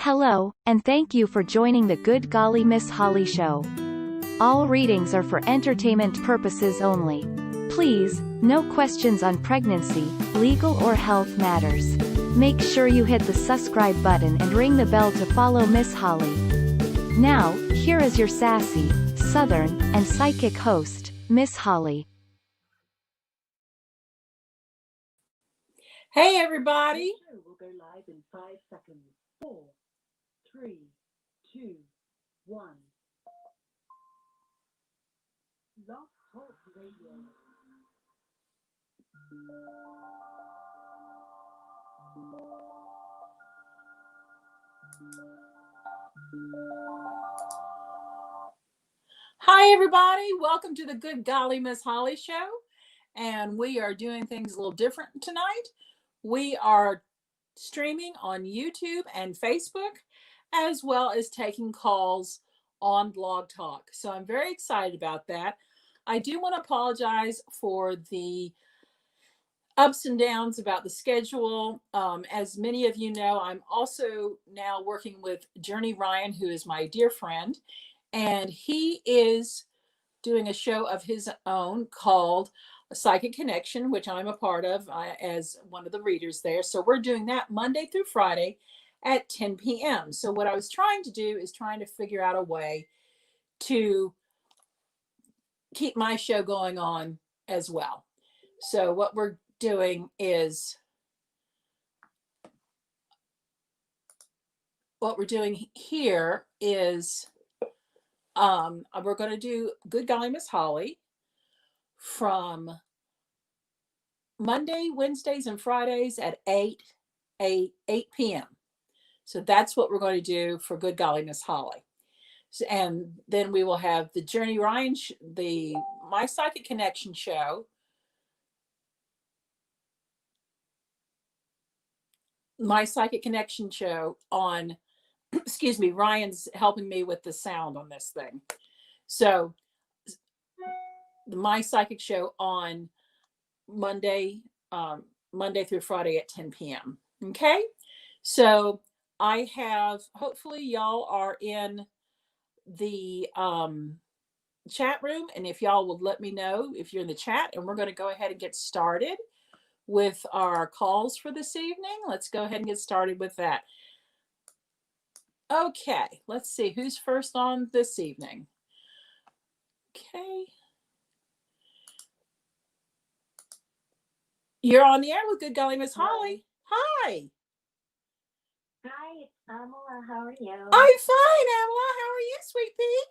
Hello, and thank you for joining the Good Golly Miss Holly show. All readings are for entertainment purposes only. Please, no questions on pregnancy, legal or health matters. Make sure you hit the subscribe button and ring the bell to follow Miss Holly. Now, here is your sassy, southern, and psychic host, Miss Holly. Hey everybody! We'll go live in 5 seconds. 4, 3, 2, 1. Love Talk Radio. Hi everybody! Welcome to the Good Golly Miss Holly show. And we are doing things a little different tonight. We are streaming on YouTube and Facebook, as well as taking calls on Blog Talk. So I'm very excited about that. I do want to apologize for the ups and downs about the schedule. As many of you know, I'm also now working with Journey Ryan, who is my dear friend, and he is doing a show of his own called Psychic Connection, which I'm a part of as one of the readers there. So we're doing that Monday through Friday at 10 p.m. So what I was trying to do is trying to figure out a way to keep my show going on as well. So what we're doing is here is we're going to do Good Golly Miss Holly from Monday, Wednesdays, and Fridays at 8 p.m. So that's what we're going to do for Good Golly Miss Holly. So, and then we will have the Journey Ryan, the My Psychic Connection show. My Psychic Connection show on, excuse me, Ryan's helping me with the sound on this thing. So the My Psychic show on Monday through Friday at 10 p.m. Okay. So I have, hopefully y'all are in the chat room. And if y'all would let me know if you're in the chat, and we're going to go ahead and get started with our calls for this evening. Let's go ahead and get started with that. Okay. Let's see who's first on this evening. Okay. You're on the air with Good Golly Miss Holly. Hi. Hi, it's Pamela. How are you? I'm fine, Amala. How are you, sweet pea?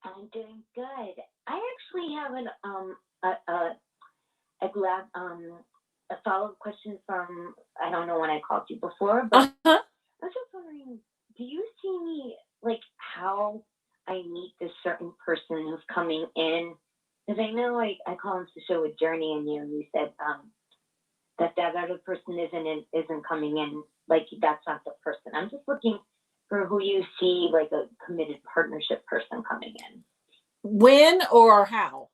I'm doing good. I actually have a follow-up question from, I don't know when I called you before, but I was just wondering, do you see me, like, how I meet this certain person who's coming in? Because I know I call into the show with Journey and you said that other person isn't coming in, like that's not the person. I'm just looking for who you see, like a committed partnership person coming in. When or how?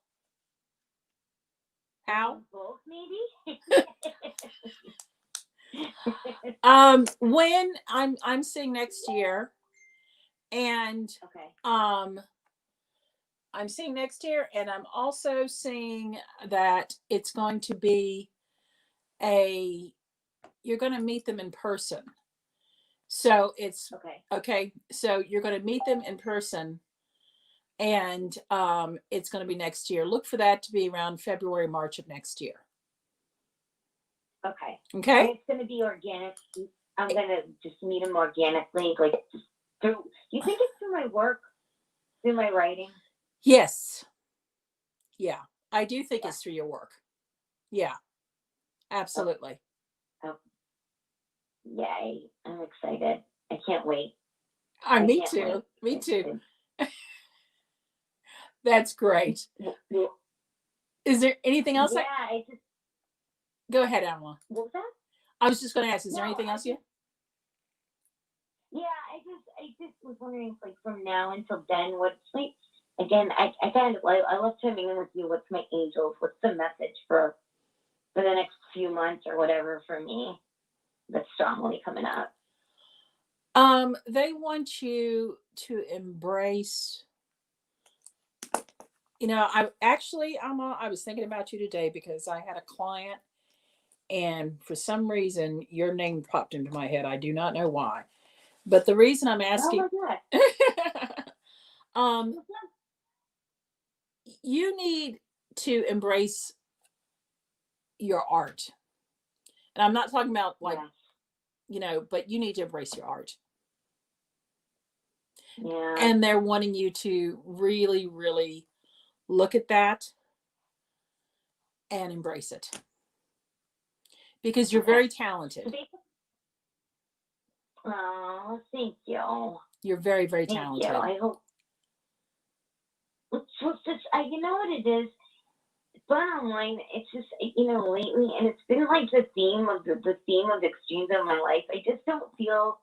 How? Both, maybe. When I'm seeing next year, and okay. I'm seeing next year, and I'm also seeing that it's going to be you're going to meet them in person. So it's okay. So you're going to meet them in person, and it's going to be next year. Look for that to be around February, March of next year. Okay. Okay. And it's going to be organic. I'm going to just meet them organically, like just through. You think it's through my work, through my writing? Yes. Yeah, I do think it's through your work. Yeah, absolutely. Oh. Yay. I'm excited. I can't wait. Me too. Me too. That's great. Is there anything else? Yeah, Go ahead, Amala. What was that? I was just going to ask, is there anything else? Yeah, I just was wondering, like, from now until then, what's like, again, I love tuning in with you. What's my angels? What's the message for the next few months or whatever for me that's strongly coming up? They want you to embrace, I was thinking about you today because I had a client, and for some reason your name popped into my head. I do not know why. But the reason I'm asking, you need to embrace your art. And I'm not talking about but you need to embrace your art. Yeah. And they're wanting you to really, really look at that and embrace it. Because you're very talented. Oh, thank you. You're very, very talented. Thank you. I hope. You know what it is? Bottom line, it's just, lately, and it's been like the theme of extremes of my life. I just don't feel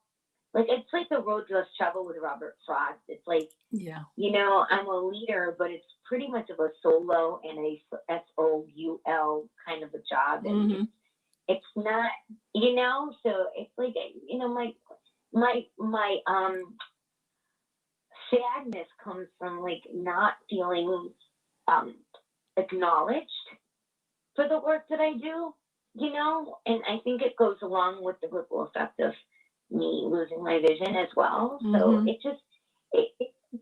like it's like the road less traveled with Robert Frost. It's like, I'm a leader, but it's pretty much of a solo and a SOUL kind of a job. And it's not, so it's like, my sadness comes from like not feeling acknowledged for the work that I do, and I think it goes along with the ripple effect of me losing my vision as well. So it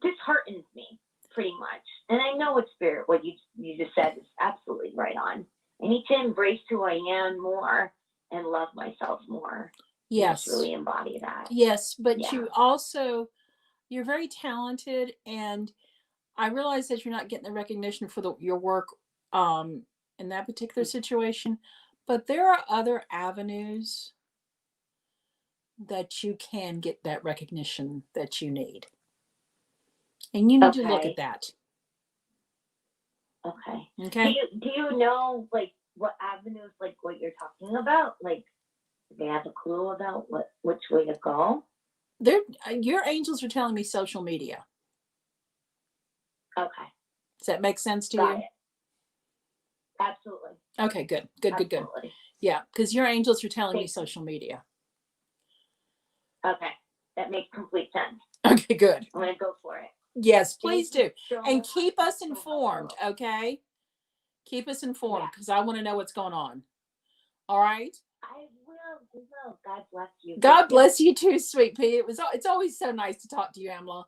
disheartens me pretty much. And I know it's spirit. What you just said is absolutely right on. I need to embrace who I am more and love myself more. Yes. Really embody that. Yes, but you're very talented, and I realize that you're not getting the recognition for your work in that particular situation, but there are other avenues that you can get that recognition that you need. And you need to look at that. Okay. Okay. Do you know like what avenues, like what you're talking about? Like, do they have a clue about which way to go? Your angels are telling me social media. Okay. Does that make sense to Got you? it. Absolutely. Okay, good. Yeah, because your angels are telling me social media. Okay. That makes complete sense. Okay, good. I'm going to go for it. Yes, please do. And keep us informed, okay? Keep us informed because I want to know what's going on. All right? I will. God bless you. God bless you too, sweet pea. It's always so nice to talk to you, Amla.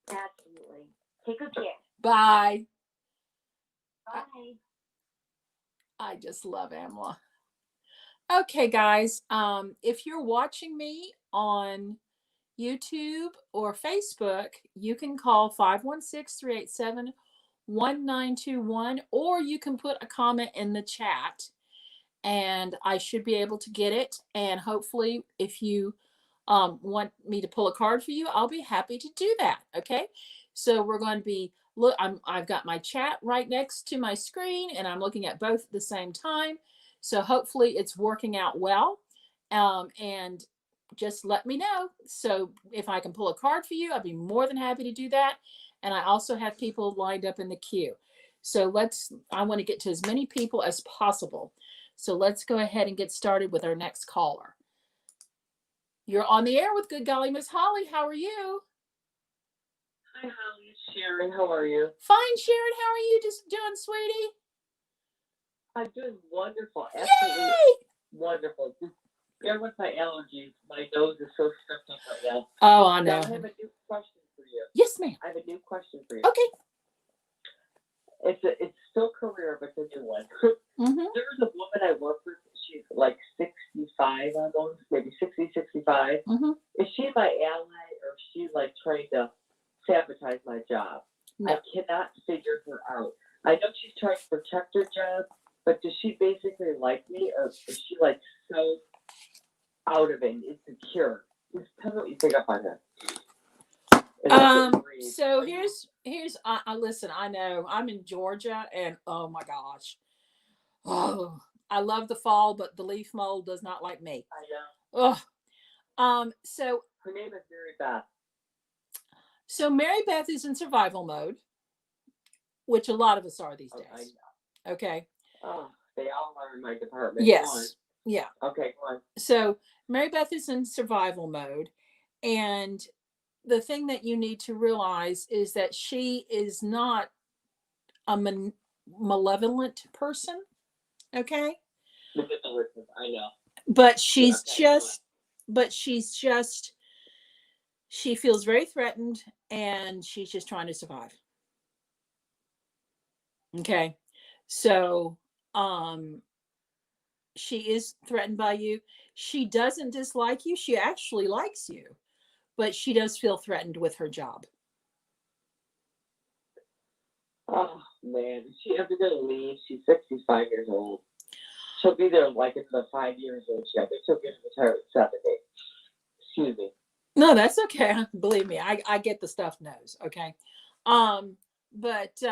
Absolutely. Take good care. Bye. Bye. I just love Amla. Okay, guys. If you're watching me on YouTube or Facebook, you can call 516-387-1921, or you can put a comment in the chat and I should be able to get it. And hopefully, if you want me to pull a card for you, I'll be happy to do that. Okay. So we're going to be, I've got my chat right next to my screen and I'm looking at both at the same time. So hopefully it's working out well. And just let me know. So if I can pull a card for you, I'd be more than happy to do that. And I also have people lined up in the queue. So I want to get to as many people as possible. So let's go ahead and get started with our next caller. You're on the air with Good Golly Miss Holly. How are you? Hi, Holly. It's Sharon. How are you? Fine, Sharon. How are you just doing, sweetie? I'm doing wonderful. Absolutely. Yay! Wonderful. Just bear with my allergies. My nose is so stuffed up right now. Oh, I know. Now, I have a new question for you. Yes, ma'am. I have a new question for you. Okay. It's still career, but it's a new one. There's a woman I work with. She's like 65 almost, maybe 60, 65. Is she my ally, or is she like trying to sabotage my job? No. I cannot figure her out. I know she's trying to protect her job, but does she basically like me, or is she like so out of it, insecure? Just tell me what you think about her. So here's listen, I know I'm in Georgia and oh my gosh. Oh, I love the fall, but the leaf mold does not like me. I know. Oh. So her name is Mary Beth. So Mary Beth is in survival mode, which a lot of us are these days. Okay. Oh, they all are in my department. Yes. Yeah. Okay, go on. So Mary Beth is in survival mode. And the thing that you need to realize is that she is not a malevolent person. Okay. I know. But she's Okay, just, but she's just, she feels very threatened and she's just trying to survive. Okay. So, she is threatened by you. She doesn't dislike you. She actually likes you, but she does feel threatened with her job. Oh man, she ever gonna leave? She's 65 years old. She'll be there like in the 5 years or so. I think she'll get retired at 70. Excuse me. No, that's okay. Believe me, I get the stuff nose. Okay. But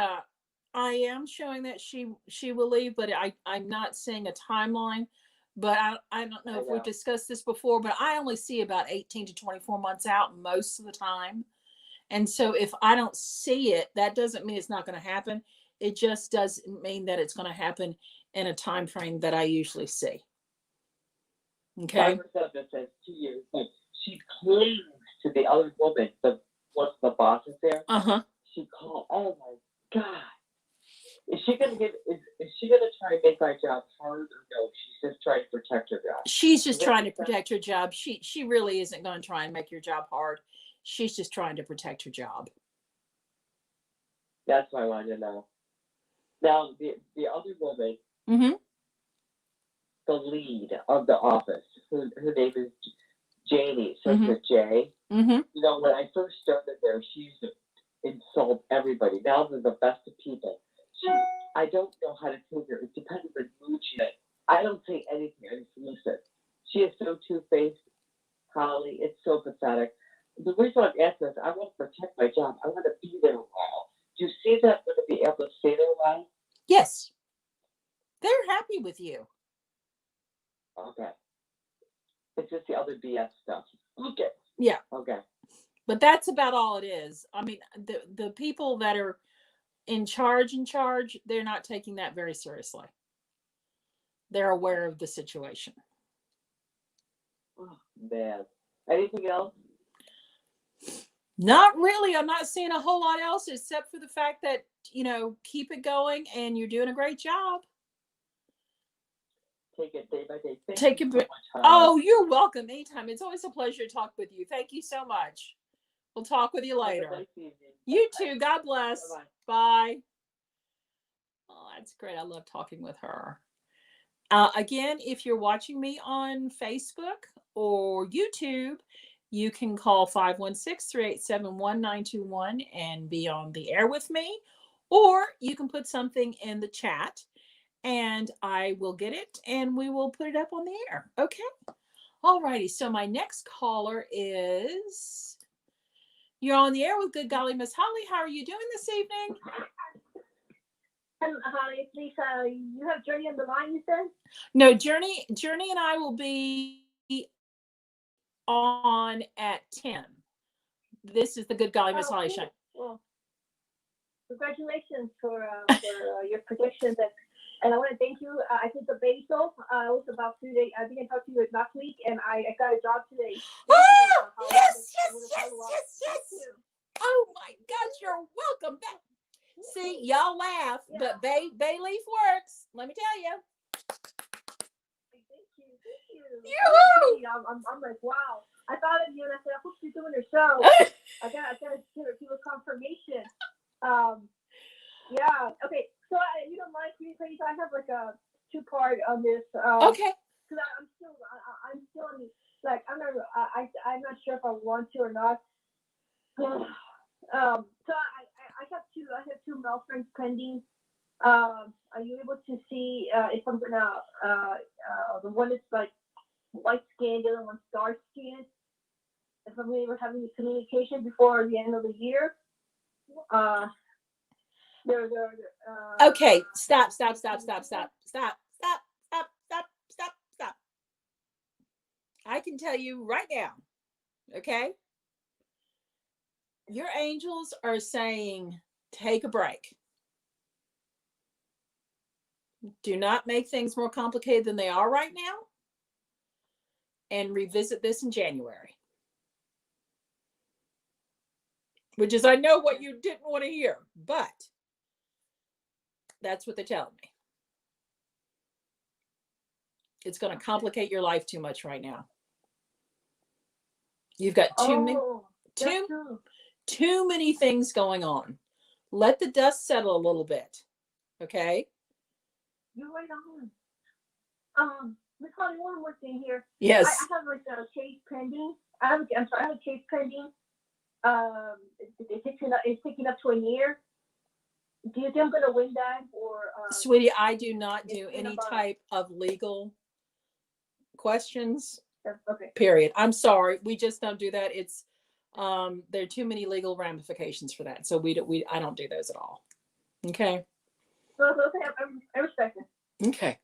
I am showing that she will leave, but I'm not seeing a timeline. But I don't know if we've discussed this before, but I only see about 18 to 24 months out most of the time. And so if I don't see it, that doesn't mean it's not going to happen. It just does mean that it's going to happen in a time frame that I usually see. Okay. That says 2 years, but she clings to the other woman, once the boss is there. She called. Oh my God. Is she gonna try and make my job hard, or no? She's just trying to protect her job. She's just trying to protect her job. She really isn't going to try and make your job hard. She's just trying to protect her job. That's what I wanted to know. Now the other woman, the lead of the office, her name is Janie. So it's a J. You know, when I first started there, she used to insult everybody. Now they're the best of people. I don't know how to take her. It depends on the mood she's in. I don't say anything. I just listen. She is so two-faced, Holly. It's so pathetic. The reason I'm asking is I want to protect my job. I want to be there a while. Do you see that I'm going to be able to stay there a while? Yes. They're happy with you. Okay. It's just the other BS stuff. Okay. Yeah. Okay. But that's about all it is. I mean, the people that are in charge, they're not taking that very seriously. They're aware of the situation. Oh, man. Anything else? Not really. I'm not seeing a whole lot else except for the fact that, keep it going and you're doing a great job. Take it day by day. Take it. Oh, you're welcome. Anytime. It's always a pleasure to talk with you. Thank you so much. We'll talk with you later. You too. God bless. Bye-bye. Bye. Oh, that's great. I love talking with her. Again, if you're watching me on Facebook or YouTube, you can call 516-387-1921 and be on the air with me. Or you can put something in the chat and I will get it and we will put it up on the air. Okay. All righty. So my next caller is, you're on the air with Good Golly Miss Holly. How are you doing this evening? Holly, it's Lisa. You have Journey on the line, you said? No, Journey and I will be on at 10. This is the Good Golly Miss Holly show. Well, congratulations for your predictions. And I want to thank you. I did the basal. It was about 2 days. I didn't talk to you last week, and I got a job today. Yes. Oh, my gosh, you're welcome back. See, y'all laugh, but Bay Leaf works. Let me tell you. Thank you. I'm like, wow. I thought of you, and I said, I hope she's doing her show. I got to give a confirmation. Yeah. Okay. So you don't mind, please? I have like a 2-part on this. Okay. Because I'm still like I'm not sure if I want to or not. So I have two mail friends pending. Are you able to see if I'm gonna the one that's like white skin, the other one's dark skin? If I'm able to have any communication before the end of the year? Okay, stop. I can tell you right now, okay? Your angels are saying, take a break. Do not make things more complicated than they are right now. and revisit this in January. Which is, I know what you didn't want to hear, but that's what they're telling me. It's going to complicate your life too much right now. You've got too many things going on. Let the dust settle a little bit. Okay? You're right on. Miss Holly, one more thing here. Yes. I have like a case pending. I have a case pending. It's taking up to a year. Do you think I'm gonna win that, or? Sweetie, I do not do any type of legal questions. Okay. Period. I'm sorry, we just don't do that. It's there are too many legal ramifications for that, so I don't do those at all. Okay. I respect it. Okay.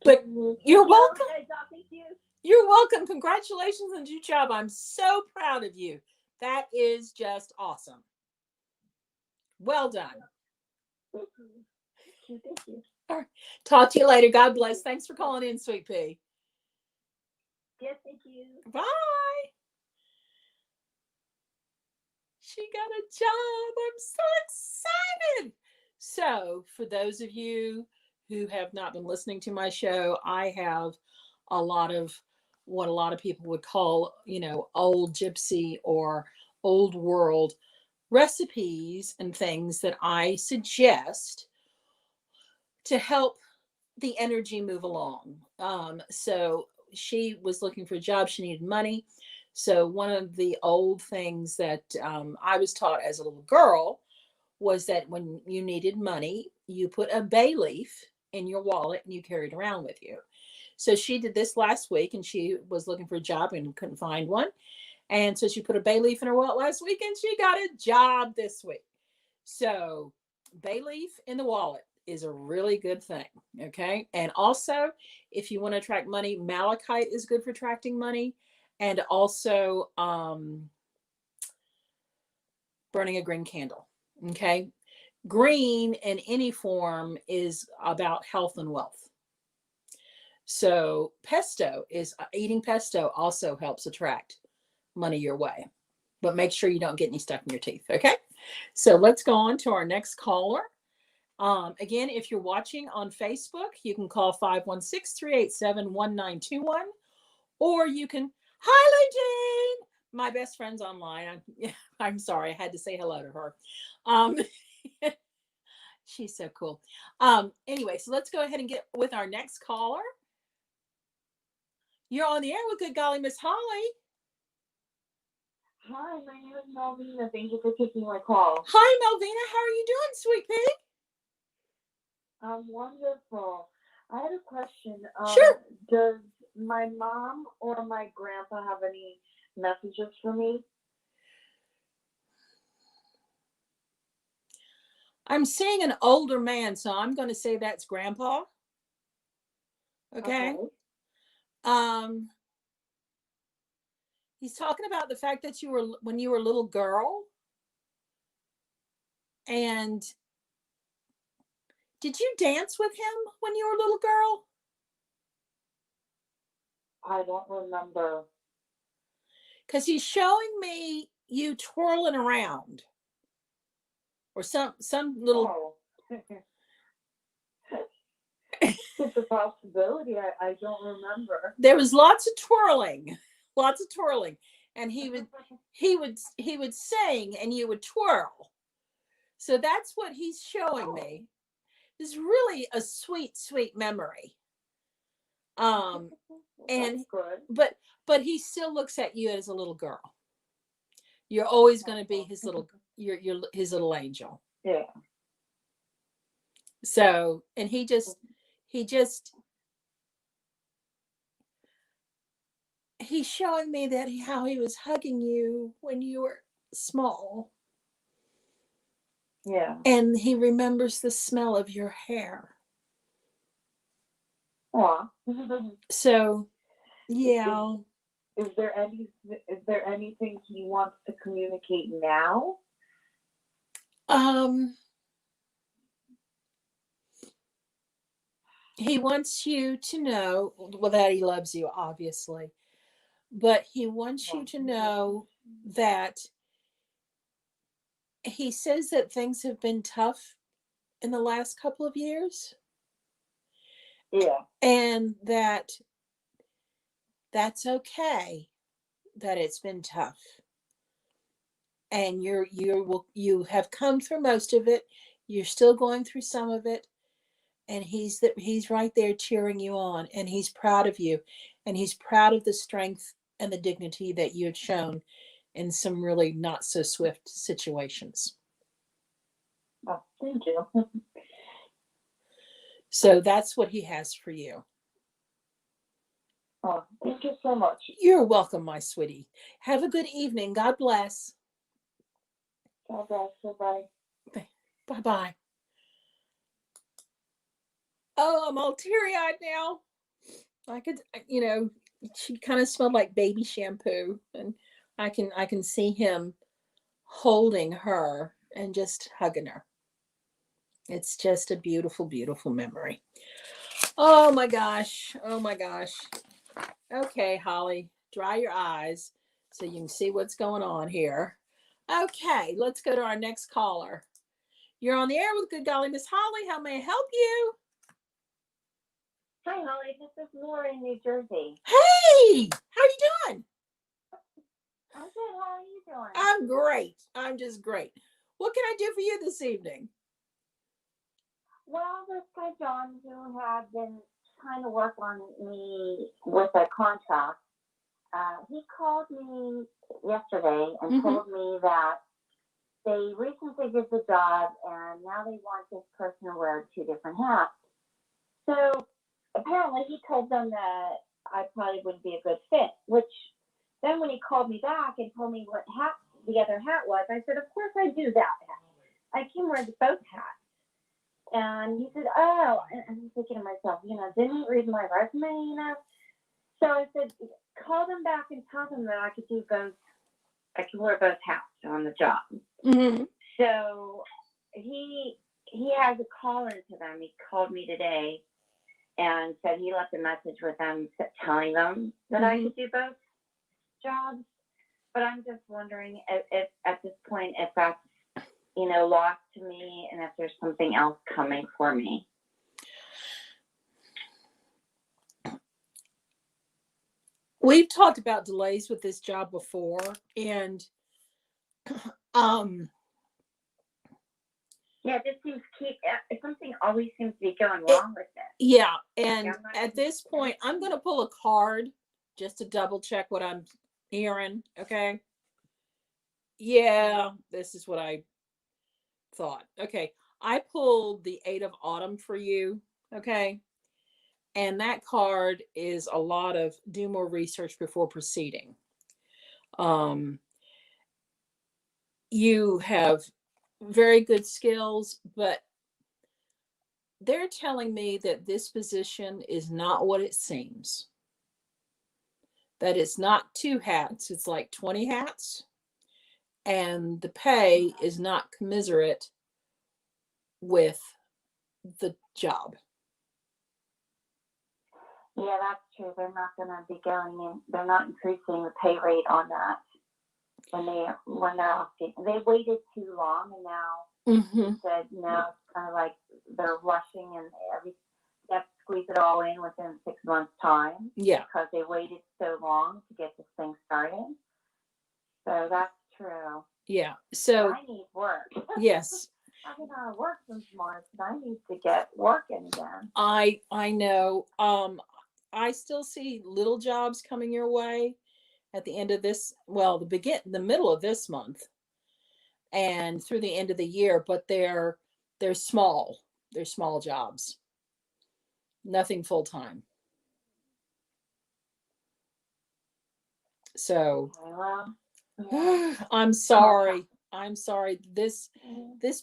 But you're welcome. Thank you. You're welcome. Congratulations on your job. I'm so proud of you. That is just awesome. Well done. Thank you. All right. Talk to you later. God bless. Thanks for calling in, Sweet Pea. Yes, thank you. Bye. She got a job. I'm so excited. So, for those of you who have not been listening to my show, I have a lot of what a lot of people would call, old gypsy or old world recipes and things that I suggest to help the energy move along. So she was looking for a job. She needed money. So one of the old things that I was taught as a little girl was that when you needed money, you put a bay leaf in your wallet and you carried it around with you. So she did this last week, and she was looking for a job and couldn't find one. And so she put a bay leaf in her wallet last week, and she got a job this week. So bay leaf in the wallet is a really good thing. Okay. And also, if you want to attract money, malachite is good for attracting money. And also burning a green candle. Okay. Green in any form is about health and wealth. So eating pesto also helps attract money your way, but make sure you don't get any stuck in your teeth. Okay. So let's go on to our next caller. Again, if you're watching on Facebook, you can call 516-387-1921, or you can, hi, Jane, my best friend's online. I'm sorry. I had to say hello to her. She's so cool. Anyway, so let's go ahead and get with our next caller. You're on the air with Good Golly, Miss Holly. Hi, my name is Melvina. Thank you for taking my call. Hi, Melvina. How are you doing, Sweet Pea? I'm wonderful. I had a question. Sure. Does my mom or my grandpa have any messages for me? I'm seeing an older man, so I'm going to say that's Grandpa. Okay. He's talking about the fact that when you were a little girl, and did you dance with him when you were a little girl? I don't remember. Because he's showing me you twirling around, or some little. Oh. It's a possibility. I don't remember. There was lots of twirling, and he would sing, and you would twirl. So that's what he's showing me. It's really a sweet, sweet memory. And good. but he still looks at you as a little girl. You're always going to be his little his little angel. Yeah. So, and he's showing me that how he was hugging you when you were small. Yeah. And he remembers the smell of your hair. Aw. So, yeah. Is there anything he wants to communicate now? He wants you to know, well, that he loves you, obviously, but he wants you to know that he says that things have been tough in the last couple of years. Yeah. And that's okay, that it's been tough. And you have come through most of it. You're still going through some of it. And he's right there cheering you on, and he's proud of you, and he's proud of the strength and the dignity that you had shown in some really not so swift situations. Oh, thank you. So that's what he has for you. Oh, thank you so much. You're welcome, my sweetie. Have a good evening. God bless. God bless. Bye. Bye-bye. Oh, I'm all teary-eyed now. I could, she kind of smelled like baby shampoo, and I can see him holding her and just hugging her. It's just a beautiful, beautiful memory. Oh my gosh. Oh my gosh. Okay, Holly, dry your eyes so you can see what's going on here. Okay, let's go to our next caller. You're on the air with Good Golly Miss Holly. How may I help you? Hi, Holly. This is Laura in New Jersey. Hey, how you doing? I'm good. How are you doing? I'm great. I'm just great. What can I do for you this evening? Well, this guy John, who had been trying to work on me with a contract, he called me yesterday and told me that they recently did the job and now they want this person to wear 2 different hats. So apparently he told them that I probably wouldn't be a good fit, which then when he called me back and told me what hat the other hat was, I said, of course I do that. I can wear both hats. And he said, oh, and I'm thinking to myself, didn't he read my resume, So I said, call them back and tell them that I could do both. I can wear both hats on the job. Mm-hmm. So he has a call into them. He called me today and said he left a message with them telling them that I could do both jobs. But I'm just wondering if at this point, if that's, lost to me and if there's something else coming for me. We've talked about delays with this job before, and yeah, this seems something always seems to be going wrong with it. Yeah, and at this point, I'm going to pull a card just to double check what I'm hearing. Okay. Yeah, this is what I thought. Okay, I pulled the 8 of Autumn for you. Okay. And that card is a lot of do more research before proceeding. You have very good skills, but they're telling me that this position is not what it seems. That it's not 2 hats, it's like 20 hats. And the pay is not commensurate with the job. Yeah, that's true. They're not going to be going in. They're not increasing the pay rate on that when they're asking. They waited too long, and now they said no. It's kind of like they're rushing, and they have to squeeze it all in within 6 months' time. Yeah, because they waited so long to get this thing started. So that's true. Yeah. So I need work. Yes. I've been out of work since March, and I need to get working again. I know. I still see little jobs coming your way at the end of this, the middle of this month and through the end of the year, but they're small. They're small jobs. Nothing full time. So I'm sorry. I'm sorry. This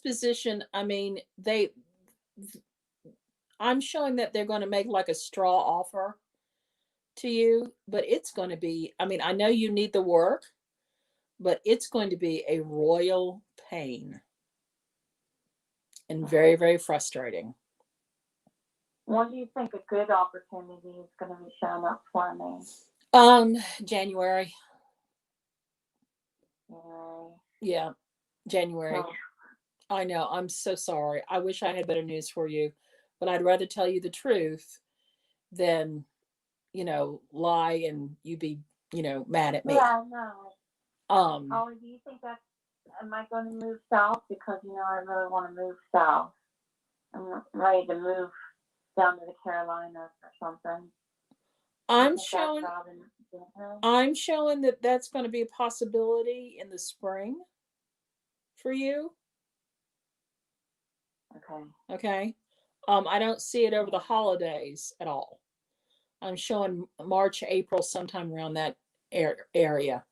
position, I mean, I'm showing that they're going to make like a straw offer to you, but it's going to be, I mean, I know you need the work, but it's going to be a royal pain and very, very frustrating. When do you think a good opportunity is going to be showing up for me? January. Yeah, January. Oh. I know. I'm so sorry. I wish I had better news for you, but I'd rather tell you the truth than, lie and you be, mad at me. Yeah, I know. Um, Oh, do you think am I going to move south? Because, I really want to move south. I'm ready to move down to the Carolinas or something. I'm showing that that's going to be a possibility in the spring for you. Okay. I don't see it over the holidays at all. I'm showing March, April, sometime around that area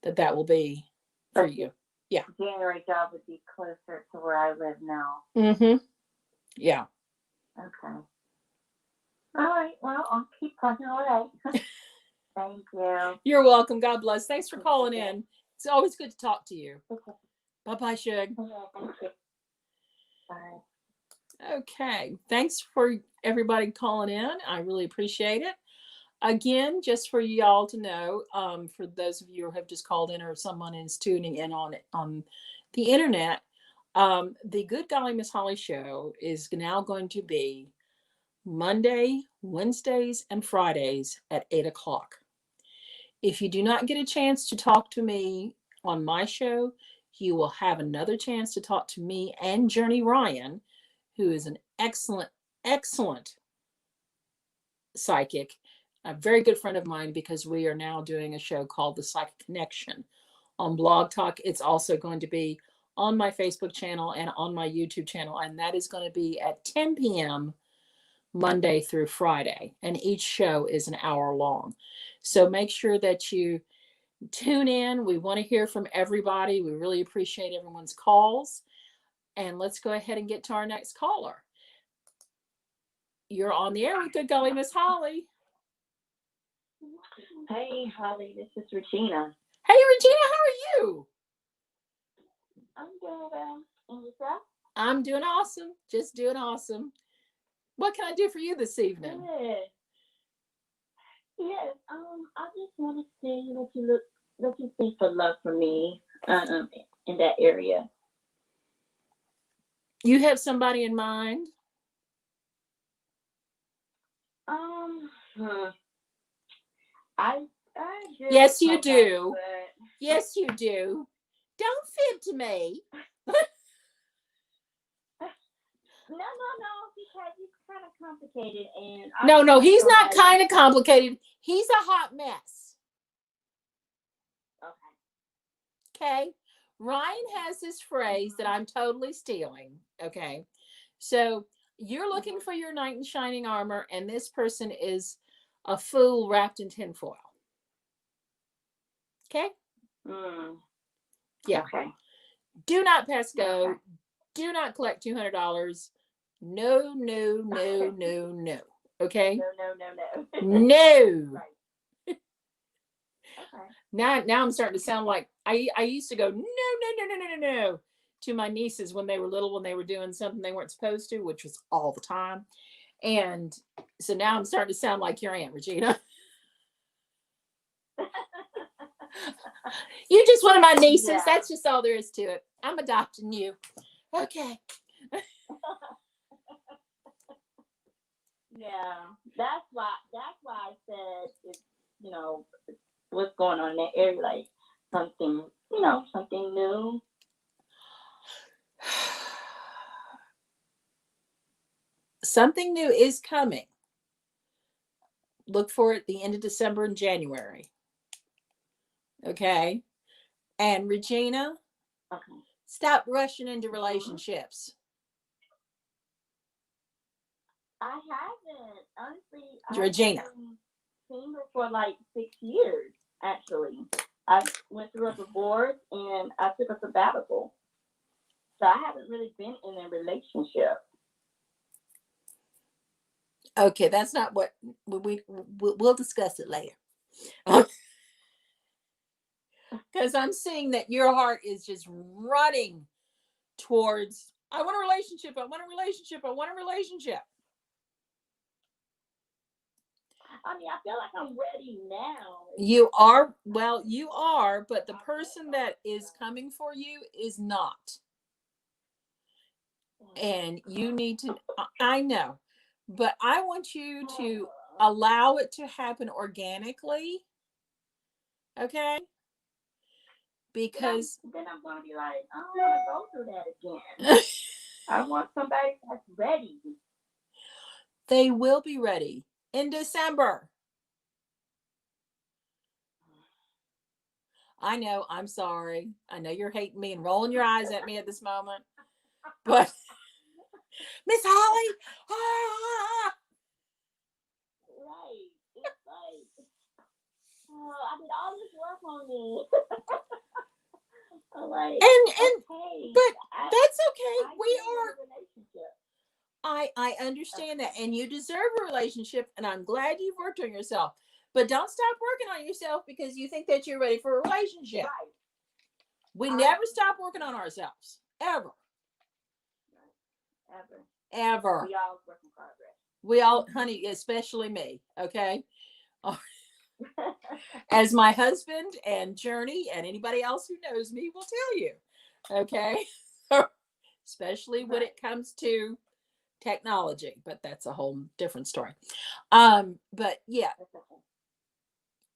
that will be for you. Yeah. January job would be closer to where I live now. Mm-hmm. Yeah. Okay. All right. Well, I'll keep plugging away. Thank you. You're welcome. God bless. Thanks for calling in. It's always good to talk to you. Okay. Bye-bye, Shug. Yeah, thank you. Bye. Okay. Thanks for everybody calling in. I really appreciate it. Again, just for y'all to know, for those of you who have just called in or someone is tuning in on the internet, the Good Golly Miss Holly show is now going to be Monday, Wednesdays, and Fridays at 8 o'clock. If you do not get a chance to talk to me on my show, you will have another chance to talk to me and Journey Ryan, who is an excellent, excellent psychic, a very good friend of mine, because we are now doing a show called The Psychic Connection on Blog Talk. It's also going to be on my Facebook channel and on my YouTube channel, and that is going to be at 10 p.m. Monday through Friday, and each show is an hour long. So make sure that you tune in. We want to hear from everybody. We really appreciate everyone's calls. And let's go ahead and get to our next caller. You're on the air with Good Golly Miss Holly. Hey, Holly, this is Regina. Hey, Regina, how are you? I'm doing well. And yourself? I'm doing awesome. Just doing awesome. What can I do for you this evening? Good. Yes, I just want to see what you think for love for me, in that area. You have somebody in mind? I do. Yes, you do. But... Yes, you do. Don't fib to me. No, because it's kind of complicated, and no, he's not kind of complicated. He's a hot mess. Okay. Ryan has this phrase that I'm totally stealing. Okay. So you're looking for your knight in shining armor, and this person is a fool wrapped in tinfoil. Okay. Yeah. Okay. Do not pass go. Okay. Do not collect $200. No. Okay. No. Right. Okay. Now I'm starting to sound like I used to go no to my nieces when they were little, when they were doing something they weren't supposed to, which was all the time. And so now I'm starting to sound like your Aunt Regina. You're just one of my nieces. Yeah. That's just all there is to it. I'm adopting you. Okay. Yeah, that's why I said it's, what's going on in that area, like something new. Something new is coming. Look for it at the end of December and January. Okay. And Regina, stop rushing into relationships. I haven't, honestly. Regina. I've been single for like 6 years, actually. I went through a divorce and I took a sabbatical. So I haven't really been in a relationship. Okay, that's not what we'll discuss it later. Because I'm seeing that your heart is just running towards, I want a relationship. I mean, I feel like I'm ready now. You are, well, you are, but the person that is coming for you is not. And you need to, I know, but I want you to allow it to happen organically. Okay? Because then I'm going to be like, I don't want to go through that again. I want somebody that's ready. They will be ready in December. I know, I'm sorry. I know you're hating me and rolling your eyes at me at this moment. But Miss Holly, Right. It's like, oh, I did all this work on this. Like, and okay, but that's okay. We are. Relationship. I understand that, and you deserve a relationship, and I'm glad you've worked on yourself. But don't stop working on yourself because you think that you're ready for a relationship. Right. We never stop working on ourselves, ever. Ever. We all work in progress. We all, honey, especially me. Okay. As my husband and Journey and anybody else who knows me will tell you. Okay. Especially when it comes to technology, but that's a whole different story. But yeah.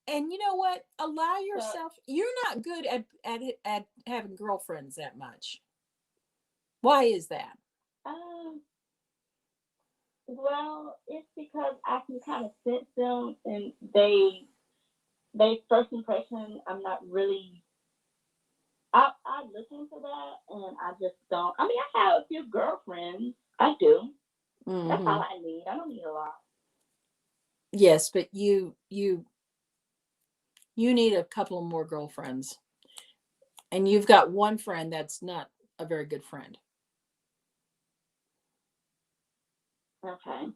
And you know what? Allow yourself. You're not good at having girlfriends that much. Why is that? Well, it's because I can kind of sense them, and they first impression. I'm not really. I listen to that, and I just don't. I mean, I have a few girlfriends. I do. Mm-hmm. That's all I need. I don't need a lot. Yes, but you need a couple more girlfriends. And you've got one friend that's not a very good friend. Okay.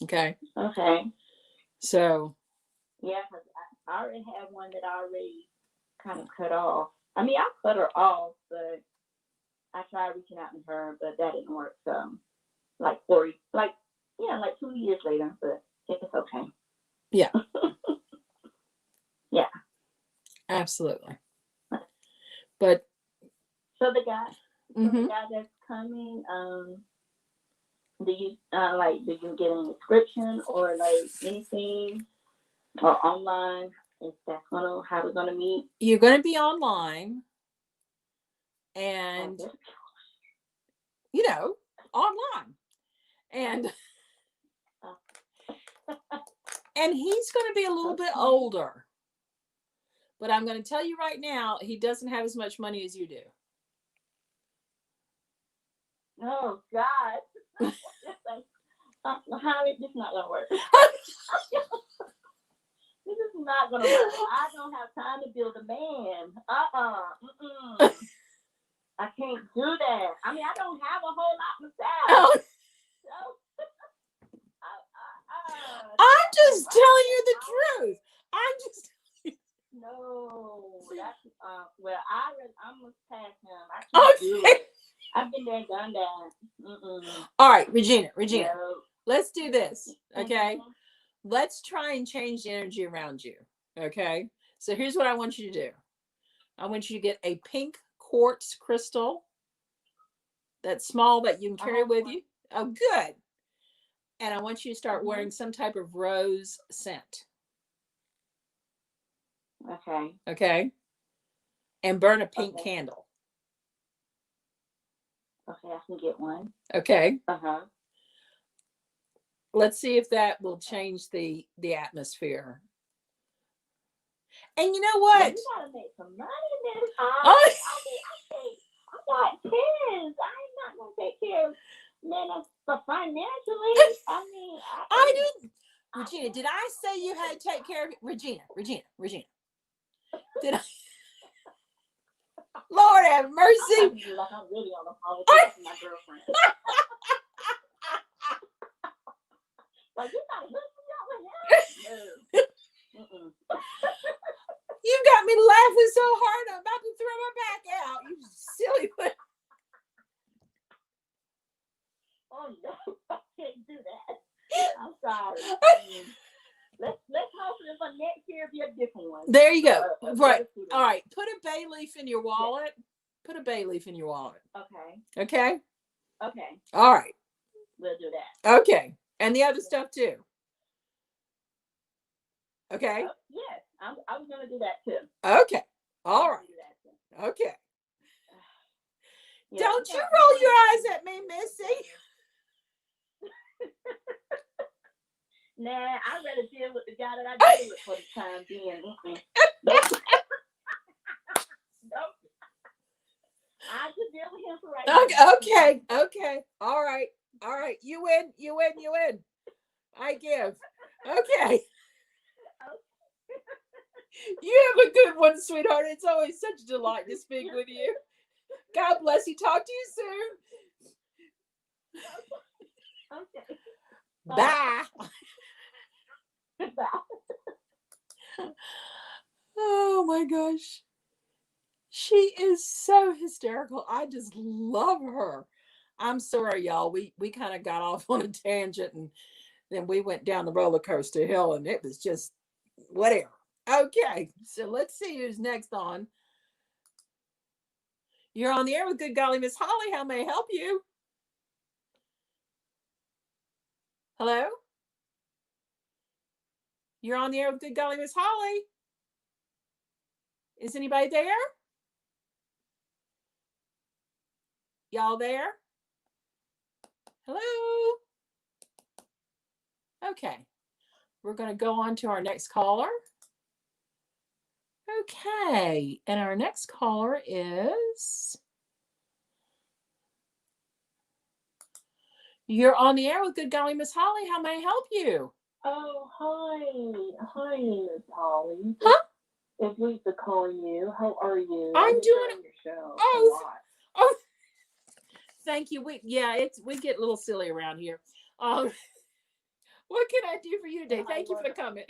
Okay. Okay. So. Yeah, because I already have one that I already kind of cut off. I mean, I cut her off, but I tried reaching out to her, but that didn't work. So, like 2 years later, but it's okay. Yeah. Yeah. Absolutely. But so the guy that's coming, do you get an inscription or like anything or online? Is that how we're gonna meet? You're gonna be online, and online, and and he's gonna be a little bit older. But I'm going to tell you right now, he doesn't have as much money as you do. Oh, God. How is this not going to work? This is not going to work. I don't have time to build a man. I can't do that. I mean, I don't have a whole lot myself. I'm just telling you the truth. No, that's I'm gonna pass him. I can't do it. I've been there, done that. All right, Regina, let's do this, okay? Mm-hmm. Let's try and change the energy around you, okay? So here's what I want you to do. I want you to get a pink quartz crystal that's small that you can carry with you. Oh, good. And I want you to start wearing some type of rose scent. Okay. Okay. And burn a pink candle. Okay, I can get one. Okay. Let's see if that will change the atmosphere. And you know what? Well, you gotta make some money, man. I got kids. I'm not gonna take care of men, but financially, I mean, I do. Regina, did I say you had to take care of it? Regina. Did I? Lord have mercy. I'm really on the phone with my girlfriend. Like, you gotta hook me up with him. You got me laughing so hard, I'm about to throw my back out. You silly one. Oh no, I can't do that. I'm sorry. sorry. Let's hope that for next year be a different one. There you go. Right. All right. Put a bay leaf in your wallet. Put a bay leaf in your wallet. Okay. Okay. Okay. All right. We'll do that. Okay. And the other stuff too. Okay. Yes, I was gonna do that too. Okay. All right. Okay. Yeah. Don't you roll your eyes at me, Missy. Nah, I'd rather deal with the guy that I deal with for the time being. Nope. I just deal with him for right now. Okay. All right. You win. I give. Okay. You have a good one, sweetheart. It's always such a delight to speak with you. God bless you. Talk to you soon. Okay. Bye. Bye. Oh my gosh. She is so hysterical. I just love her. I'm sorry, y'all. We kind of got off on a tangent and then we went down the roller coaster hill and it was just whatever. Okay, so let's see who's next on. You're on the air with Good Golly Miss Holly. How may I help you? Hello? You're on the air with Good Golly Miss Holly. Is anybody there? Y'all there? Hello? Okay. We're going to go on to our next caller. Okay. And our next caller is... You're on the air with Good Golly Miss Holly. How may I help you? Oh, hi. Hi, Miss Holly. Huh? It's Lisa calling you. How are you? I'm doing your show. Oh, thank you. We get a little silly around here. What can I do for you today? Thank you for coming.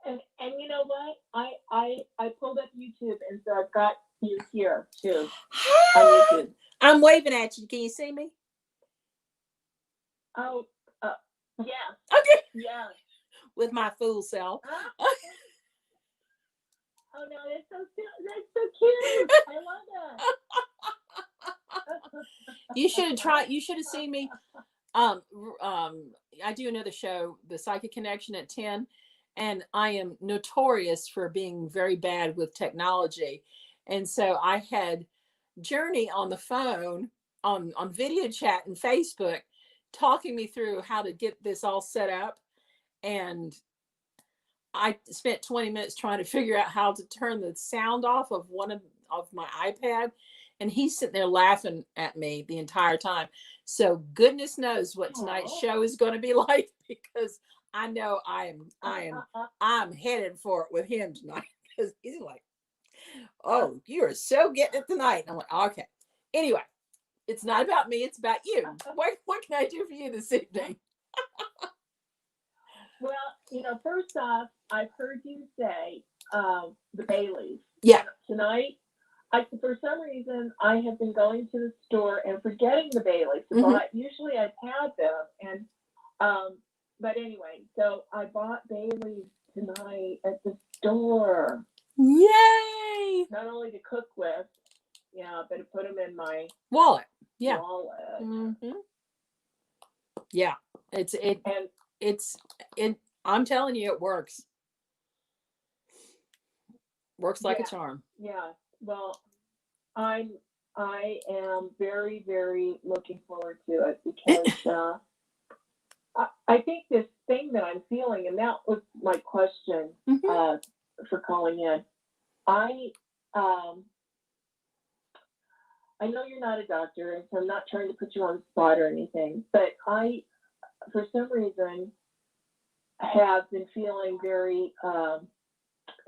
And you know what? I pulled up YouTube, and so I've got you here too. On YouTube. I'm waving at you. Can you see me? Oh, yeah. Okay. Yeah. With my fool self. Oh no, that's so cute. I love that. You should have seen me. I do another show, The Psychic Connection at 10, and I am notorious for being very bad with technology. And so I had Journey on the phone on video chat and Facebook talking me through how to get this all set up. And I spent 20 minutes trying to figure out how to turn the sound off of one of my iPad. And he's sitting there laughing at me the entire time. So goodness knows what tonight's show is going to be like, because I know I'm headed for it with him tonight, because he's like, oh, you are so getting it tonight. And I'm like, okay. Anyway, it's not about me. It's about you. What can I do for you this evening? Well, first off, I've heard you say the Baileys. Yeah. Tonight, for some reason, I have been going to the store and forgetting the Baileys. Mm-hmm. But usually I've had them, and but anyway, so I bought Baileys tonight at the store. Yay! Not only to cook with, but to put them in my wallet. Yeah. Wallet. Mm-hmm. Yeah. I'm telling you, it works. Works like a charm. Yeah. Well, I am very, very looking forward to it, because I think this thing that I'm feeling, and that was my question for calling in. I know you're not a doctor, and so I'm not trying to put you on the spot or anything, but I, for some reason, have been feeling very kind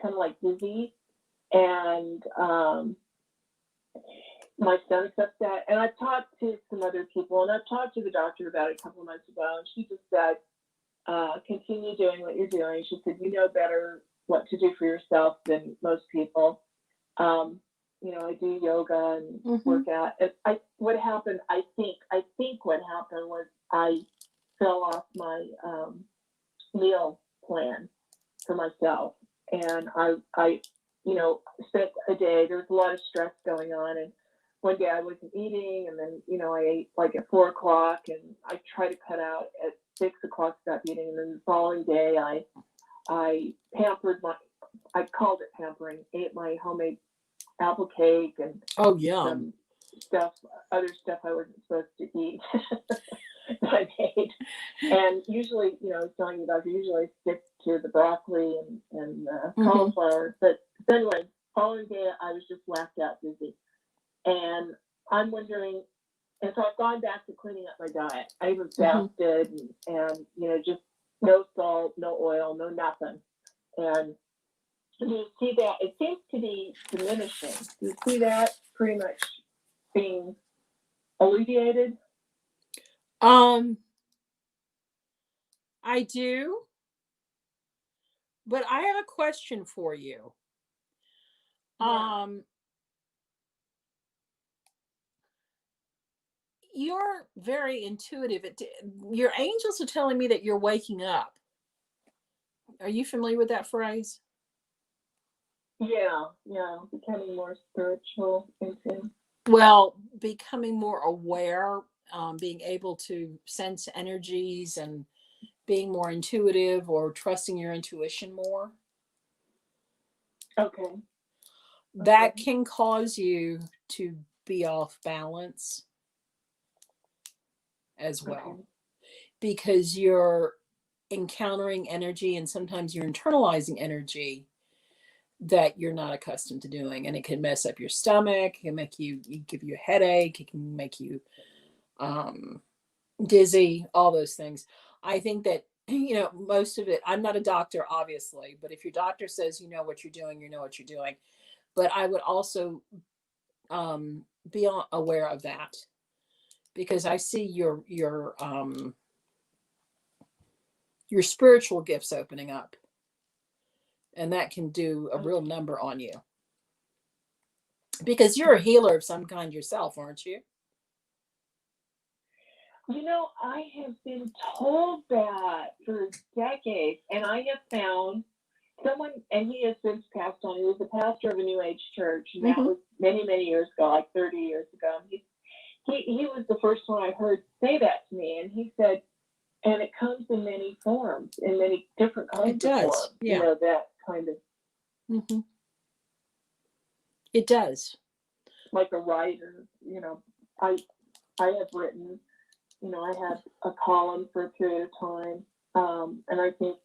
of like dizzy, and my stomach's upset. And I've talked to some other people, and I've talked to the doctor about it a couple of months ago, and she just said, continue doing what you're doing. She said, you know better what to do for yourself than most people. I do yoga and work out. And what happened, I think what happened was I fell off my meal plan for myself, and I spent a day. There was a lot of stress going on, and one day I wasn't eating, and then I ate like at 4 o'clock, and I tried to cut out at 6 o'clock, stop eating, and then the following day I pampered I called it pampering, ate my homemade apple cake and yum. some other stuff I wasn't supposed to eat that I made. And usually, I was telling you about, usually I stick to the broccoli and cauliflower. But anyway, following day I was just laughed out dizzy. And I'm wondering, and so I've gone back to cleaning up my diet. I even fasted and just no salt, no oil, no nothing. And do you see that? It seems to be diminishing. Do you see that pretty much being alleviated? I do, but I have a question for you. Yeah. You're very intuitive. Your angels are telling me that you're waking up. Are you familiar with that phrase? Yeah, becoming more spiritual. Well, becoming more aware, being able to sense energies and being more intuitive or trusting your intuition more. Okay. That can cause you to be off balance as well, because you're encountering energy and sometimes you're internalizing energy that you're not accustomed to doing, and it can mess up your stomach. It can make give you a headache. It can make you dizzy, all those things. I think that most of it, I'm not a doctor obviously, but if your doctor says you know what you're doing, you know what you're doing. But I would also be aware of that, because I see your spiritual gifts opening up, and that can do a real number on you, because you're a healer of some kind yourself, aren't you? I have been told that for decades, and I have found someone, and he has since passed on. He was the pastor of a New Age church, and that was many, many years ago, like 30 years ago. He was the first one I heard say that to me, and he said, and it comes in many forms, in many different kinds of forms. Yeah. That kind of. It does. Like a writer, I have written. I had a column for a period of time, and I think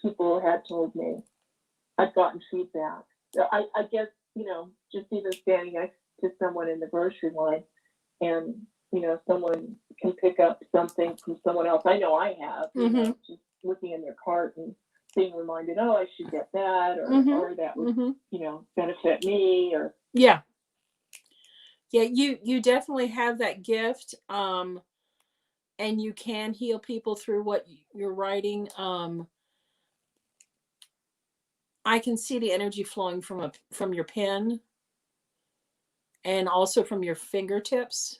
people had told me. I've gotten feedback. I guess just even standing next to someone in the grocery line, and someone can pick up something from someone else. I know I have. Just looking in their cart and being reminded, oh, I should get that, or that would benefit me, or yeah, you definitely have that gift. And you can heal people through what you're writing. I can see the energy flowing from your pen, and also from your fingertips.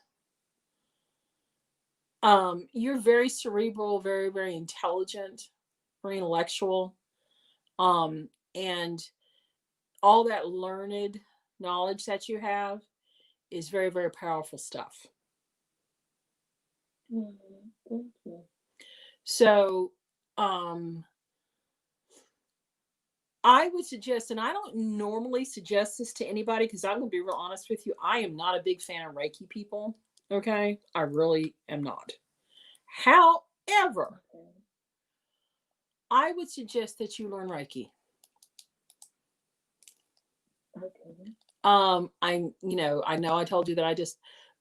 You're very cerebral, very, very intelligent, very intellectual. And all that learned knowledge that you have is very, very powerful stuff. Thank you. So, I would suggest, and I don't normally suggest this to anybody, because I'm going to be real honest with you, I am not a big fan of Reiki people. Okay? I really am not. However, I would suggest that you learn Reiki. Okay. I know I told you that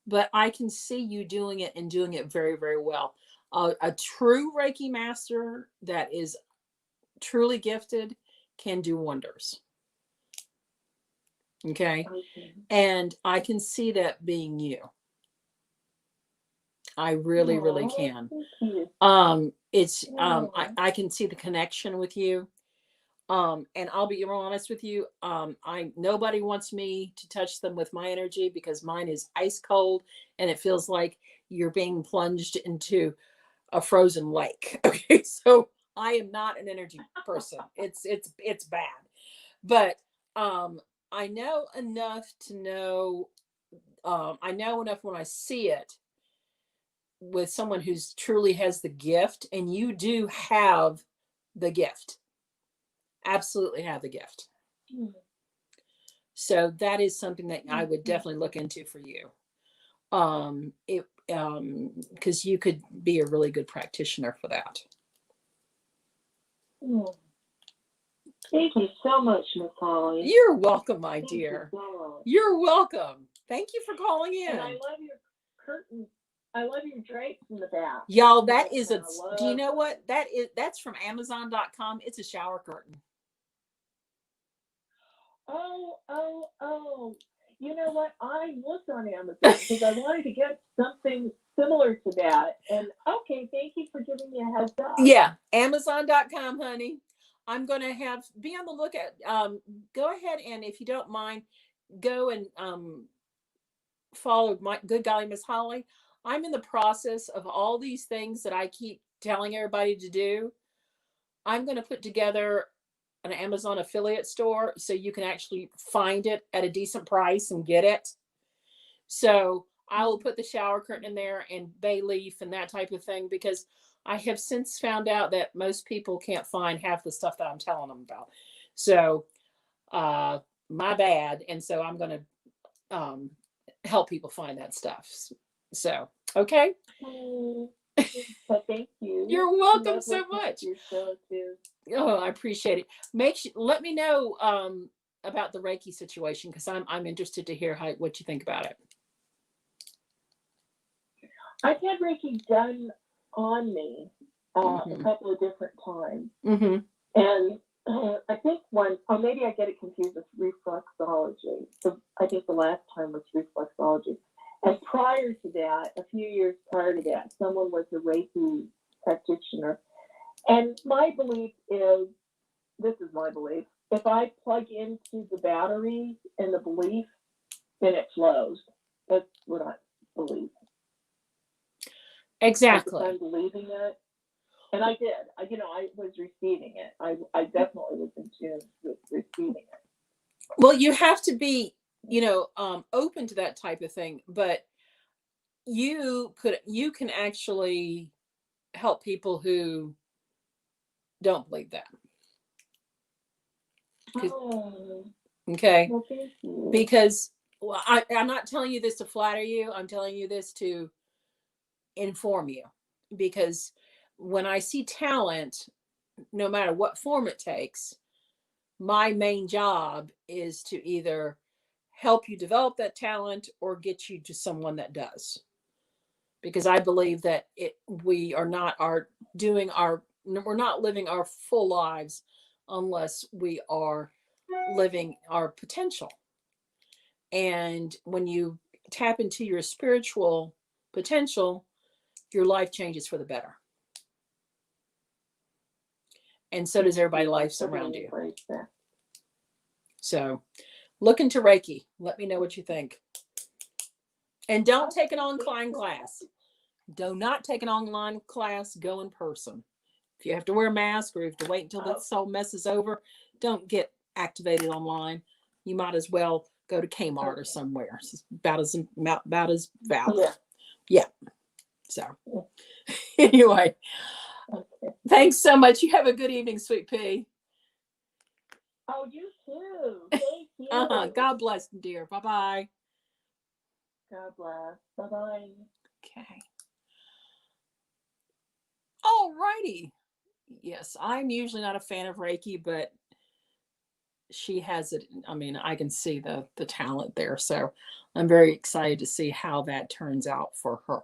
but I can see you doing it, and doing it very, very well. A true Reiki master that is truly gifted can do wonders. Okay. And I can see that being you. I really, really can. I can see the connection with you. And I'll be real honest with you. Nobody wants me to touch them with my energy, because mine is ice cold, and it feels like you're being plunged into a frozen lake. Okay, so I am not an energy person. It's bad. But I know enough to know. I know enough when I see it with someone who's truly has the gift, and you do have the gift. Absolutely have the gift. Mm. So that is something that I would definitely look into for you. Because you could be a really good practitioner for that. Mm. Thank you so much, Miss Holly. You're welcome, my Thank dear. you so much. You're welcome. Thank you for calling in. And I love your curtains. I love your drapes in the back. Y'all, that is a, do you know what? That's from Amazon.com. It's a shower curtain. Oh. You know what? I looked on Amazon because I wanted to get something similar to that. And okay, thank you for giving me a heads up. Yeah, Amazon.com, honey. I'm going to be on the lookout. Go ahead and, if you don't mind, go and follow my Good Golly Miss Holly. I'm in the process of all these things that I keep telling everybody to do. I'm going to put together an Amazon affiliate store so you can actually find it at a decent price and get it. So I will put the shower curtain in there and bay leaf and that type of thing, because I have since found out that most people can't find half the stuff that I'm telling them about. So my bad. And so I'm going to help people find that stuff. So, okay. But thank you. You're welcome so much. Oh, I appreciate it. Let me know about the Reiki situation, because I'm interested to hear what you think about it. I've had Reiki done on me a couple of different times. Mm-hmm. And I think maybe I get it confused with reflexology. So I think the last time was reflexology. And prior to that, a few years prior to that, someone was a Reiki practitioner. And my belief is, this is my belief, if I plug into the batteries and the belief, then it flows. That's what I believe. Exactly. I'm believing it. And I did. I was receiving it. I definitely was in tune with receiving it. Well, you have to be, open to that type of thing, but you can actually help people who don't believe that. Oh. Okay. Well, thank you. Because I'm not telling you this to flatter you. I'm telling you this to inform you, because when I see talent, no matter what form it takes, my main job is to either help you develop that talent or get you to someone that does. Because I believe that we're not living our full lives unless we are living our potential. And when you tap into your spiritual potential, your life changes for the better. And so does everybody's life around you. So look into Reiki. Let me know what you think. And don't take an online class. Do not take an online class. Go in person. If you have to wear a mask, or you have to wait until this all messes over, don't get activated online. You might as well go to Kmart or somewhere. It's about as valid. Yeah. So anyway, thanks so much. You have a good evening, Sweet Pea. Oh, you too. Thank you. God bless, dear. Bye-bye. God bless. Bye-bye. Okay. All righty. Yes, I'm usually not a fan of Reiki, but she has it. I mean, I can see the talent there. So I'm very excited to see how that turns out for her.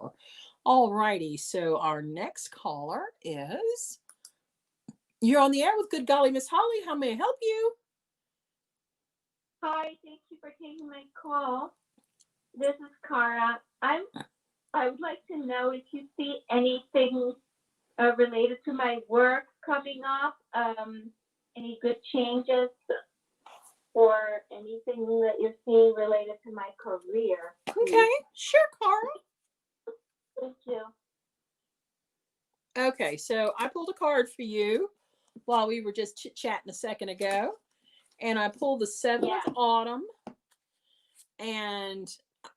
All righty. So our next caller is, you're on the air with Good Golly Miss Holly. How may I help you? Hi, thank you for taking my call. This is Cara. I would like to know if you see anything related to my work coming up, any good changes or anything that you're seeing related to my career. Okay, sure, Cara. Thank you. Okay, so I pulled a card for you while we were just chit-chatting a second ago. And I pulled the 7 of Autumn. And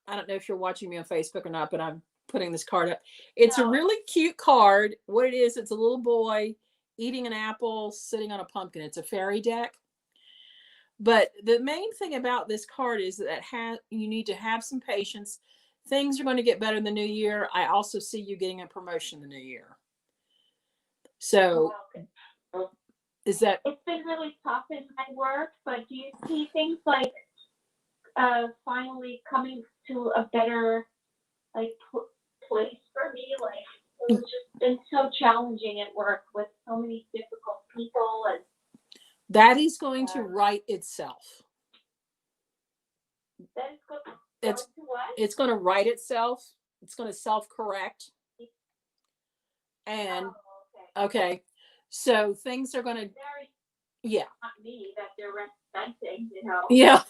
I don't know if you're watching me on Facebook or not, but I'm putting this card up. It's a really cute card. What it is, it's a little boy eating an apple, sitting on a pumpkin. It's a fairy deck. But the main thing about this card is that you need to have some patience. Things are going to get better in the new year. I also see you getting a promotion in the new year. So is that... It's been really tough in my work, but do you see things like finally coming to a better like place for me? Like, it's just been so challenging at work with so many difficult people, and that is going to right itself. that is going It's to what? It's going to right itself. It's going to self-correct. And okay, so things are going to not me that they're representing, you know. Yeah.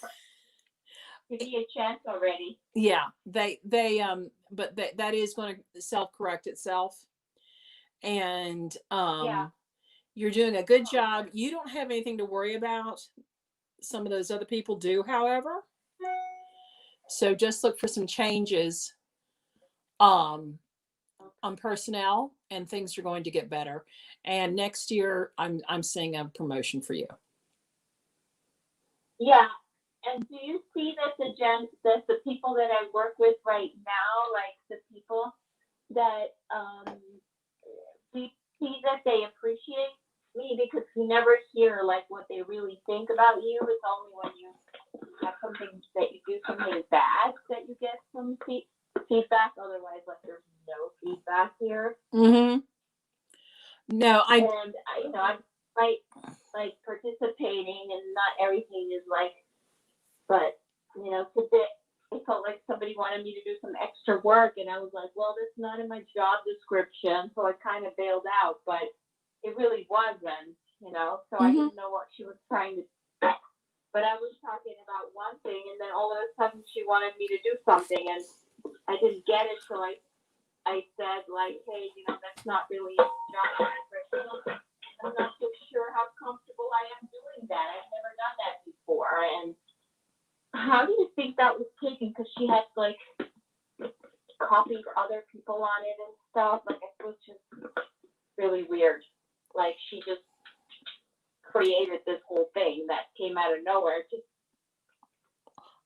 Give me a chance already. Yeah, but that is going to self-correct itself. And you're doing a good job. You don't have anything to worry about. Some of those other people do, however. So just look for some changes on personnel, and things are going to get better. And next year I'm seeing a promotion for you. Yeah. And do you see that the people that I work with right now, like the people that we see that they appreciate me, because we never hear like what they really think about you. It's only when you have something that you do something bad that you get some feedback. Otherwise, like, there's no feedback here. Mm-hmm. No, I'm like participating, and not everything is like, but today it felt like somebody wanted me to do some extra work, and I was like, well, that's not in my job description, so I kind of bailed out, but it really wasn't, so I didn't know what she was trying to do. But I was talking about one thing, and then all of a sudden she wanted me to do something, and I didn't get it, so I said, like, hey, that's not really a job description. I'm not so sure how comfortable I am doing that. I've never done that before. And how do you think that was taken? Because she had, like, copied other people on it and stuff. Like, it was just really weird. Like, she just created this whole thing that came out of nowhere.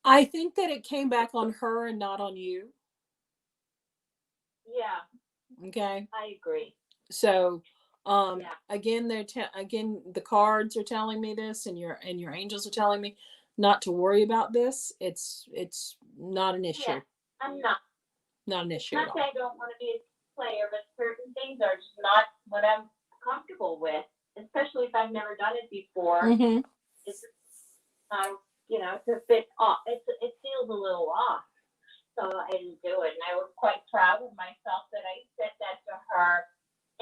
I think that it came back on her and not on you. Yeah. Okay. I agree. So, again, again, the cards are telling me this, and your angels are telling me not to worry about this. It's not an issue. Yeah, I'm not an issue. Not that I don't want to be a player, but certain things are just not what I'm comfortable with, especially if I've never done it before. Mm-hmm. It's it's a bit off. It feels a little off. So I didn't do it. And I was quite proud of myself that I said that to her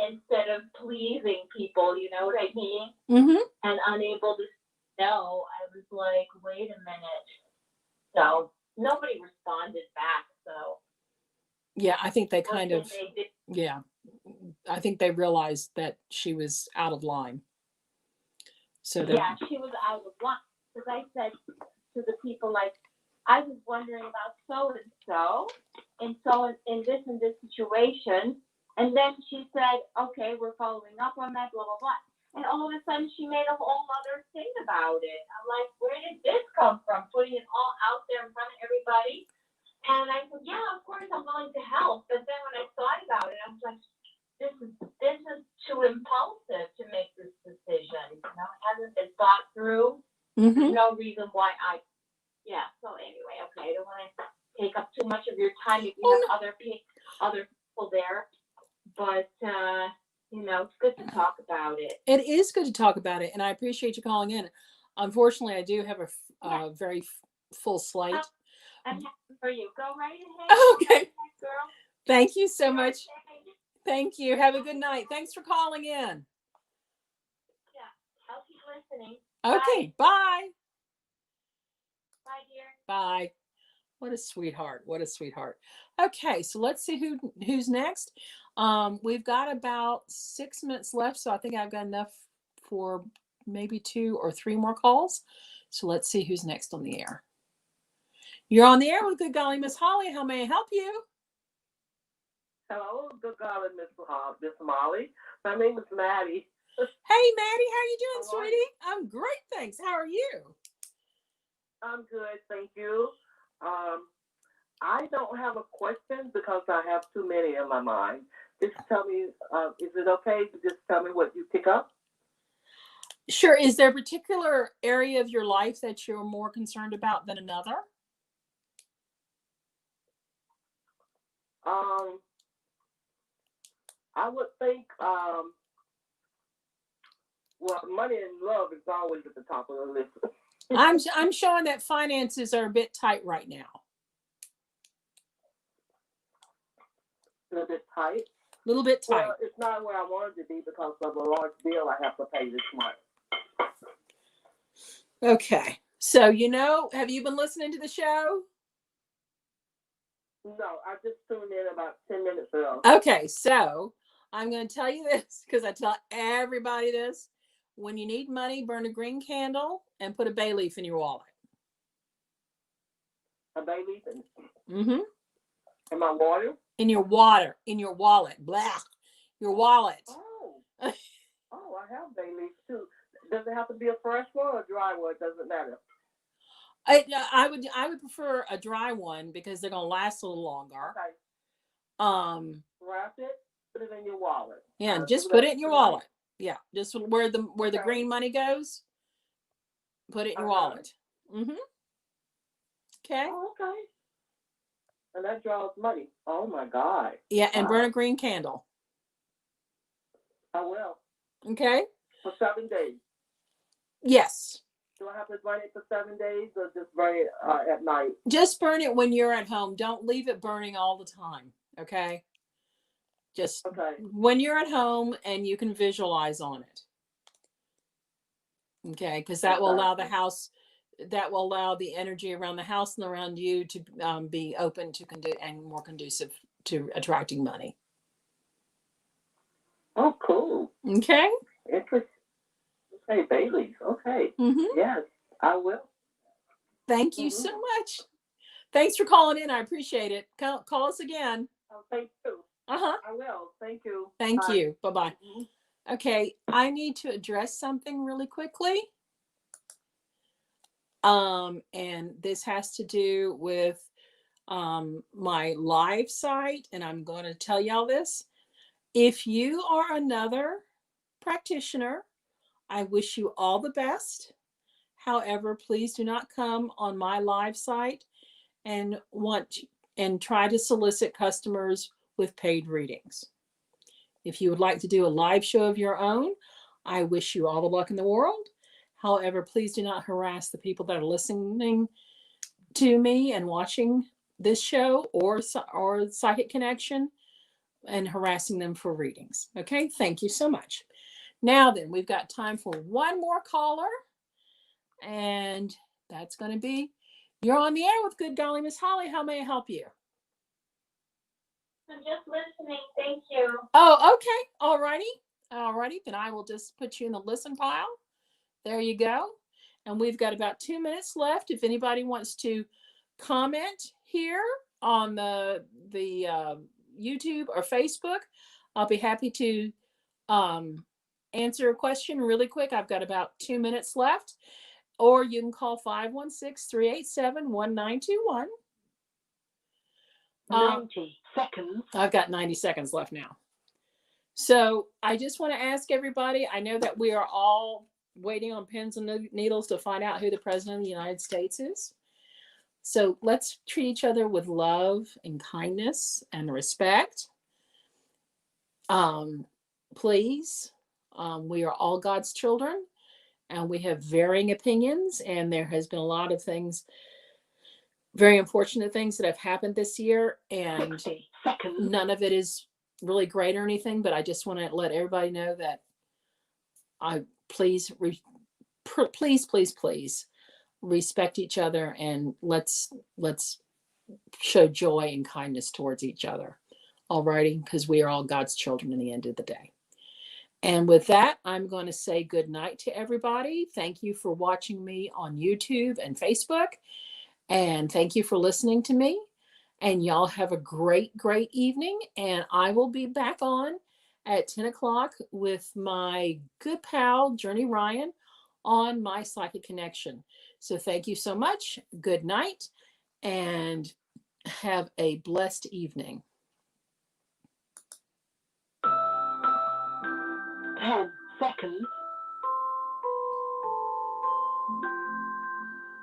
instead of pleasing people, you know what I mean? Mm-hmm. And unable to know, I was like, wait a minute. So nobody responded back. So yeah, I think they I think they realized that she was out of line. So yeah, she was out of line. Because I said to the people, like, I was wondering about so-and-so, and so in this situation. And then she said, okay, we're following up on that, blah, blah, blah. And all of a sudden, she made a whole other thing about it. I'm like, where did this come from? Putting it all out there in front of everybody. And I said, yeah, of course, I'm willing to help. But then when I thought about it, I was like, this is too impulsive to make this decision. It hasn't been thought through. Mm-hmm. There's no reason why so anyway, okay, I don't want to take up too much of your time if you have other people there, but it's good to talk about it. It is good to talk about it, and I appreciate you calling in. Unfortunately, I do have a very full slate. I'm happy for you. Go right ahead. Okay. Girl. Thank you so much. Thank you. Have a good night. Thanks for calling in. Yeah, I'll keep listening. Okay, bye. Bye, dear. Bye. What a sweetheart. What a sweetheart. Okay, so let's see who's next. We've got about 6 minutes left, so I think I've got enough for maybe 2 or 3 more calls. So let's see who's next on the air. You're on the air with Good Golly Miss Holly. How may I help you? Hello, good golly, Miss Molly. My name is Maddie. Hey, Maddie, how you doing, How are sweetie? you? I'm great, thanks. How are you? I'm good, thank you. I don't have a question because I have too many in my mind. Just tell me, is it okay to just tell me what you pick up? Sure. Is there a particular area of your life that you're more concerned about than another? I would think, well, money and love is always at the top of the list. I'm showing that finances are a bit tight right now. A little bit tight. A little bit tight. Well, it's not where I wanted to be because of a large bill I have to pay this month. Okay. So, have you been listening to the show? No, I just tuned in about 10 minutes ago. Okay. So I'm going to tell you this because I tell everybody this. When you need money, burn a green candle and put a bay leaf in your wallet. A bay leaf Mm-hmm. in my water? In your wallet. Blah. Your wallet. Oh. Oh, I have bay leaves too. Does it have to be a fresh one or a dry one? It doesn't matter. I would prefer a dry one because they're gonna last a little longer. Okay. Wrap it, put it in your wallet. Yeah, just put it in your wallet. Yeah, just where the Okay. green money goes. Put it in your wallet. Mm-hmm. Okay. Oh, okay. And that draws money. Oh my God. Yeah, and burn a green candle. I will. Okay. For 7 days. Yes. Do I have to burn it for 7 days or just burn it at night? Just burn it when you're at home. Don't leave it burning all the time. Okay. Just when you're at home and you can visualize on it. Okay, because that will allow the energy around the house and around you to be open to and more conducive to attracting money. Oh, cool. Okay. Interesting. Okay, Bailey's. Okay. Mm-hmm. Yes, I will. Thank you so much. Thanks for calling in. I appreciate it. Call us again. Oh, thank you. Uh-huh. I will. Thank you. Thank Bye. you. Bye-bye. Mm-hmm. Okay, I need to address something really quickly. And this has to do with my live site, and I'm going to tell y'all this. If you are another practitioner, I wish you all the best. However, please do not come on my live site and try to solicit customers with paid readings. If you would like to do a live show of your own, I wish you all the luck in the world. However, please do not harass the people that are listening to me and watching this show or Psychic Connection and harassing them for readings. Okay, thank you so much. Now then, we've got time for one more caller. And that's going to be, you're on the air with Good Golly Miss Holly. How may I help you? I'm just listening. Thank you. Oh, okay. All righty. Then I will just put you in the listen pile. There you go. And we've got about 2 minutes left. If anybody wants to comment here on the YouTube or Facebook, I'll be happy to answer a question really quick. I've got about 2 minutes left. Or you can call 516-387-1921. 90 seconds. I've got 90 seconds left now. So I just want to ask everybody, I know that we are all waiting on pins and needles to find out who the President of the United States is. So let's treat each other with love and kindness and respect. Please, we are all God's children. And we have varying opinions, and there has been a lot of things, very unfortunate things that have happened this year, and none of it is really great or anything, but I just want to let everybody know that please respect each other, and let's show joy and kindness towards each other. Alrighty, because we are all God's children in the end of the day. And with that, I'm going to say good night to everybody. Thank you for watching me on YouTube and Facebook. And thank you for listening to me. And y'all have a great, great evening. And I will be back on at 10 o'clock with my good pal, Journey Ryan, on my Psychic Connection. So thank you so much. Good night. And have a blessed evening. 10 seconds.